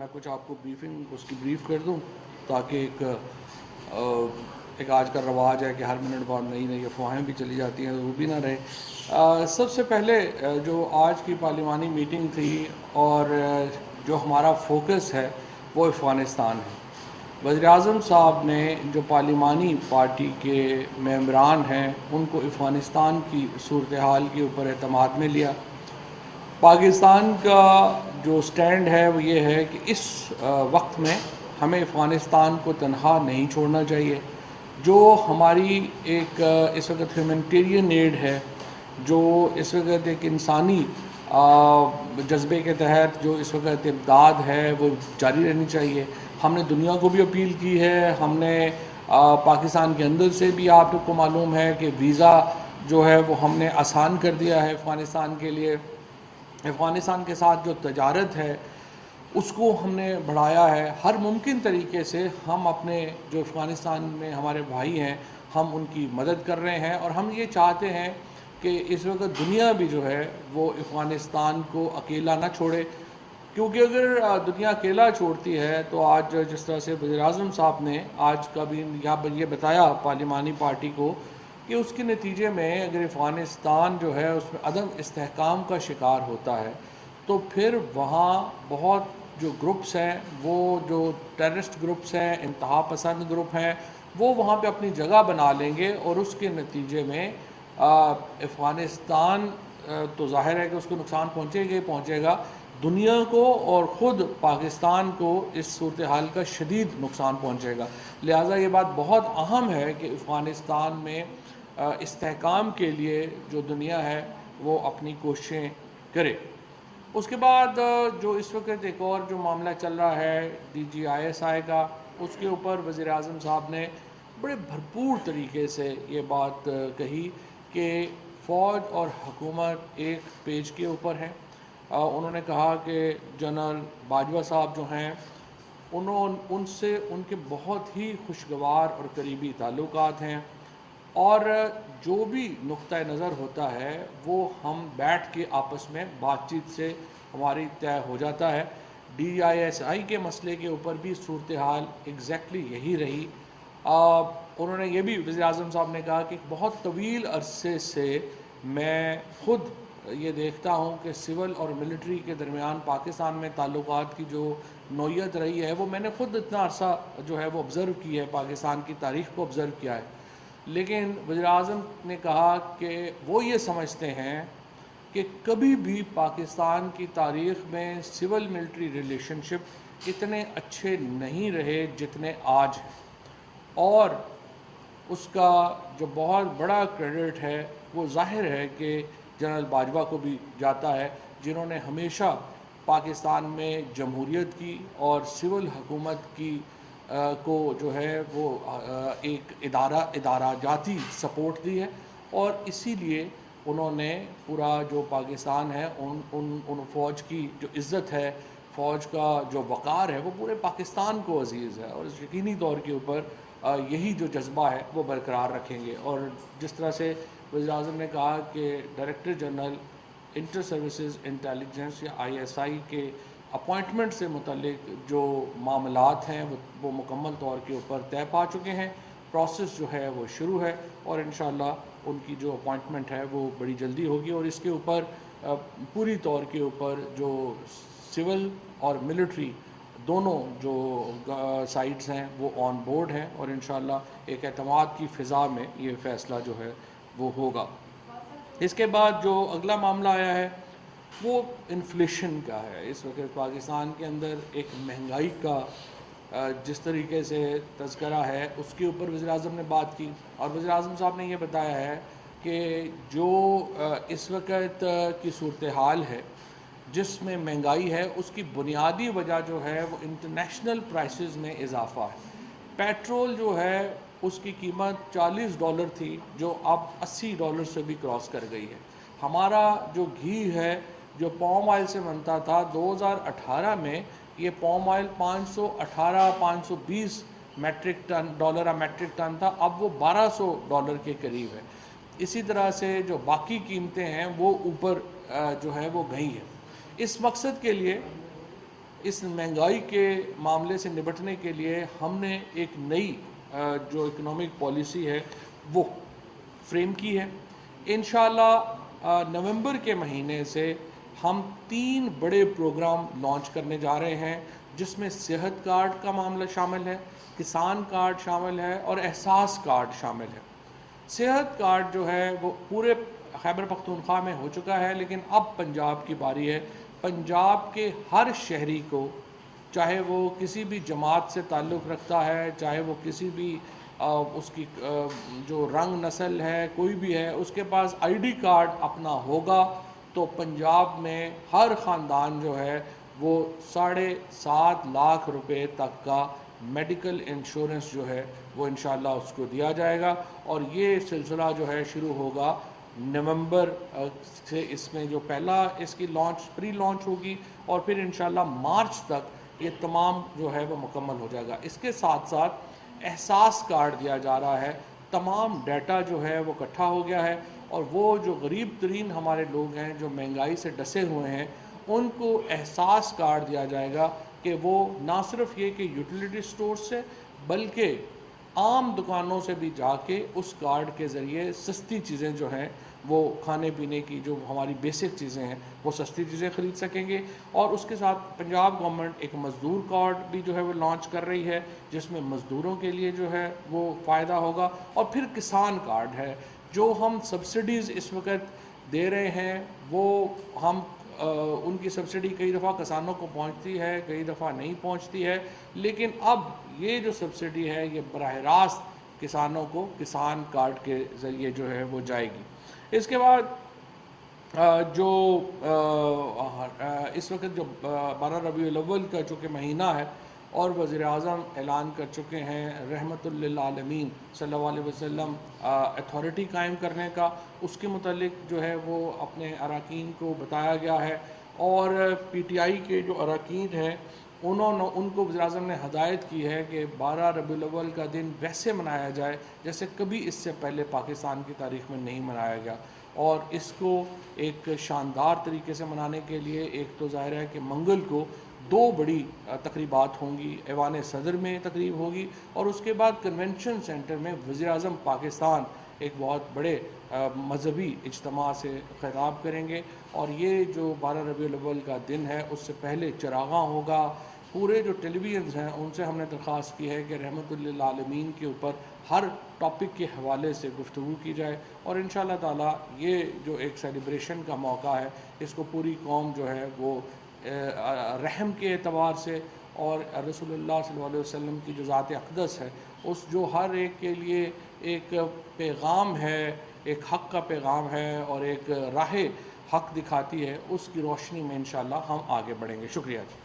میں کچھ آپ کو اس کی بریف کر دوں تاکہ ایک آج کا رواج ہے کہ ہر منٹ بعد نئی نئی افواہیں بھی چلی جاتی ہیں تو وہ بھی نہ رہے۔ سب سے پہلے جو آج کی پارلیمانی میٹنگ تھی اور جو ہمارا فوکس ہے وہ افغانستان ہے۔ وزیر اعظم صاحب نے جو پارلیمانی پارٹی کے ممبران ہیں ان کو افغانستان کی صورتحال کے اوپر اعتماد میں لیا۔ پاکستان کا جو سٹینڈ ہے وہ یہ ہے کہ اس وقت میں ہمیں افغانستان کو تنہا نہیں چھوڑنا چاہیے۔ جو ہماری ایک اس وقت ہیومینٹیرین ایڈ ہے، جو اس وقت ایک انسانی جذبے کے تحت جو اس وقت امداد ہے وہ جاری رہنی چاہیے۔ ہم نے دنیا کو بھی اپیل کی ہے، ہم نے پاکستان کے اندر سے بھی آپ لوگ کو معلوم ہے کہ ویزا جو ہے وہ ہم نے آسان کر دیا ہے افغانستان کے لیے۔ افغانستان کے ساتھ جو تجارت ہے اس کو ہم نے بڑھایا ہے۔ ہر ممکن طریقے سے ہم اپنے جو افغانستان میں ہمارے بھائی ہیں ہم ان کی مدد کر رہے ہیں، اور ہم یہ چاہتے ہیں کہ اس وقت دنیا بھی جو ہے وہ افغانستان کو اکیلا نہ چھوڑے، کیونکہ اگر دنیا اکیلا چھوڑتی ہے تو آج جس طرح سے وزیر اعظم صاحب نے آج کا بھی یہ بتایا پارلیمانی پارٹی کو کہ اس کے نتیجے میں اگر افغانستان جو ہے اس میں عدم استحکام کا شکار ہوتا ہے تو پھر وہاں بہت جو گروپس ہیں، وہ جو ٹیررسٹ گروپس ہیں، انتہا پسند گروپ ہیں، وہ وہاں پہ اپنی جگہ بنا لیں گے، اور اس کے نتیجے میں افغانستان تو ظاہر ہے کہ اس کو نقصان پہنچے گا، دنیا کو اور خود پاکستان کو اس صورتحال کا شدید نقصان پہنچے گا۔ لہٰذا یہ بات بہت اہم ہے کہ افغانستان میں استحکام کے لیے جو دنیا ہے وہ اپنی کوششیں کرے۔ اس کے بعد جو اس وقت ایک اور جو معاملہ چل رہا ہے DGISI کا، اس کے اوپر وزیر اعظم صاحب نے بڑے بھرپور طریقے سے یہ بات کہی کہ فوج اور حکومت ایک پیج کے اوپر ہیں۔ انہوں نے کہا کہ جنرل باجوہ صاحب جو ہیں ان سے ان کے بہت ہی خوشگوار اور قریبی تعلقات ہیں، اور جو بھی نقطہ نظر ہوتا ہے وہ ہم بیٹھ کے آپس میں بات چیت سے ہماری طے ہو جاتا ہے۔ DGISI کے مسئلے کے اوپر بھی صورتحال ایگزیکٹلی یہی رہی۔ انہوں نے یہ بھی وزیر اعظم صاحب نے کہا کہ بہت طویل عرصے سے میں خود یہ دیکھتا ہوں کہ سول اور ملٹری کے درمیان پاکستان میں تعلقات کی جو نوعیت رہی ہے وہ میں نے خود اتنا عرصہ جو ہے وہ آبزرو کی ہے، پاکستان کی تاریخ کو آبزرو کیا ہے، لیکن وزیر اعظم نے کہا کہ وہ یہ سمجھتے ہیں کہ کبھی بھی پاکستان کی تاریخ میں سول ملٹری ریلیشن شپ اتنے اچھے نہیں رہے جتنے آج ہیں، اور اس کا جو بہت بڑا کریڈٹ ہے وہ ظاہر ہے کہ جنرل باجوہ کو بھی جاتا ہے، جنہوں نے ہمیشہ پاکستان میں جمہوریت کی اور سول حکومت کی کو جو ہے وہ ایک ادارہ جاتی سپورٹ دی ہے، اور اسی لیے انہوں نے پورا جو پاکستان ہے ان فوج کی جو عزت ہے، فوج کا جو وقار ہے وہ پورے پاکستان کو عزیز ہے، اور یقینی طور کے اوپر یہی جو جذبہ ہے وہ برقرار رکھیں گے۔ اور جس طرح سے وزیر اعظم نے کہا کہ director general inter services intelligence یا ISI کے اپوائنٹمنٹ سے متعلق جو معاملات ہیں وہ مکمل طور کے اوپر طے پا چکے ہیں، پروسیس جو ہے وہ شروع ہے، اور انشاءاللہ ان کی جو اپوائنٹمنٹ ہے وہ بڑی جلدی ہوگی، اور اس کے اوپر پوری طور کے اوپر جو سول اور ملٹری دونوں جو سائٹس ہیں وہ آن بورڈ ہیں، اور انشاءاللہ ایک اعتماد کی فضا میں یہ فیصلہ جو ہے وہ ہوگا۔ اس کے بعد جو اگلا معاملہ آیا ہے وہ انفلیشن کا ہے۔ اس وقت پاکستان کے اندر ایک مہنگائی کا جس طریقے سے تذکرہ ہے اس کے اوپر وزیر اعظم نے بات کی، اور وزیر اعظم صاحب نے یہ بتایا ہے کہ جو اس وقت کی صورتحال ہے جس میں مہنگائی ہے اس کی بنیادی وجہ جو ہے وہ انٹرنیشنل پرائسز میں اضافہ ہے۔ پیٹرول جو ہے اس کی قیمت $40 تھی جو اب $80 سے بھی کراس کر گئی ہے۔ ہمارا جو گھی ہے جو پام آئل سے بنتا تھا 2018 میں یہ پام آئل $520 میٹرک ٹن تھا، اب وہ $1200 کے قریب ہے۔ اسی طرح سے جو باقی قیمتیں ہیں وہ اوپر جو ہے وہ گئی ہیں۔ اس مقصد کے لیے اس مہنگائی کے معاملے سے نبٹنے کے لیے ہم نے ایک نئی جو اکنامک پالیسی ہے وہ فریم کی ہے. انشاءاللہ نومبر کے مہینے سے ہم 3 بڑے پروگرام لانچ کرنے جا رہے ہیں، جس میں صحت کارڈ کا معاملہ شامل ہے، کسان کارڈ شامل ہے اور احساس کارڈ شامل ہے. صحت کارڈ جو ہے وہ پورے خیبر پختونخوا میں ہو چکا ہے، لیکن اب پنجاب کی باری ہے. پنجاب کے ہر شہری کو، چاہے وہ کسی بھی جماعت سے تعلق رکھتا ہے، چاہے وہ کسی بھی اس کی جو رنگ نسل ہے کوئی بھی ہے، اس کے پاس آئی ڈی کارڈ اپنا ہوگا تو پنجاب میں ہر خاندان جو ہے وہ 7.5 لاکھ روپے تک کا میڈیکل انشورنس جو ہے وہ انشاءاللہ اس کو دیا جائے گا. اور یہ سلسلہ جو ہے شروع ہوگا نومبر سے. اس میں جو پہلا اس کی پری لانچ ہوگی اور پھر انشاءاللہ مارچ تک یہ تمام جو ہے وہ مکمل ہو جائے گا. اس کے ساتھ ساتھ احساس کارڈ دیا جا رہا ہے. تمام ڈیٹا جو ہے وہ اکٹھا ہو گیا ہے اور وہ جو غریب ترین ہمارے لوگ ہیں جو مہنگائی سے ڈسے ہوئے ہیں ان کو احساس کارڈ دیا جائے گا کہ وہ نہ صرف یہ کہ یوٹیلیٹی سٹور سے بلکہ عام دکانوں سے بھی جا کے اس کارڈ کے ذریعے سستی چیزیں جو ہیں وہ کھانے پینے کی جو ہماری بیسک چیزیں ہیں وہ سستی چیزیں خرید سکیں گے. اور اس کے ساتھ پنجاب گورنمنٹ ایک مزدور کارڈ بھی جو ہے وہ لانچ کر رہی ہے، جس میں مزدوروں کے لیے جو ہے وہ فائدہ ہوگا. اور پھر کسان کارڈ ہے، جو ہم سبسڈیز اس وقت دے رہے ہیں وہ ہم ان کی سبسڈی کئی دفعہ کسانوں کو پہنچتی ہے، کئی دفعہ نہیں پہنچتی ہے، لیکن اب یہ جو سبسڈی ہے یہ براہ راست کسانوں کو کسان کارڈ کے ذریعے جو ہے وہ جائے گی. اس کے بعد جو اس وقت جو 12 ربیع الاول کا چونکہ مہینہ ہے اور وزیر اعظم اعلان کر چکے ہیں رحمت للعالمین صلی اللہ علیہ وسلم اتھارٹی قائم کرنے کا، اس کے متعلق جو ہے وہ اپنے اراکین کو بتایا گیا ہے. اور پی ٹی آئی کے جو اراکین ہیں ان کو وزیر اعظم نے ہدایت کی ہے کہ 12 ربیع الاول کا دن ویسے منایا جائے جیسے کبھی اس سے پہلے پاکستان کی تاریخ میں نہیں منایا گیا. اور اس کو ایک شاندار طریقے سے منانے کے لیے ایک تو ظاہر ہے کہ منگل کو 2 بڑی تقریبات ہوں گی. ایوان صدر میں تقریب ہوگی اور اس کے بعد کنونشن سینٹر میں وزیر اعظم پاکستان ایک بہت بڑے مذہبی اجتماع سے خطاب کریں گے. اور یہ جو 12 ربیع الاول کا دن ہے اس سے پہلے چراغاں ہوگا. پورے جو ٹیلی ویژنز ہیں ان سے ہم نے درخواست کی ہے کہ رحمت للعالمین کے اوپر ہر ٹاپک کے حوالے سے گفتگو کی جائے اور انشاءاللہ تعالی یہ جو ایک سیلیبریشن کا موقع ہے اس کو پوری قوم جو ہے وہ رحم کے اعتبار سے اور رسول اللہ صلی اللہ علیہ وسلم کی جو ذات اقدس ہے اس جو ہر ایک کے لیے ایک پیغام ہے، ایک حق کا پیغام ہے اور ایک راہ حق دکھاتی ہے، اس کی روشنی میں انشاءاللہ ہم آگے بڑھیں گے. شکریہ جی.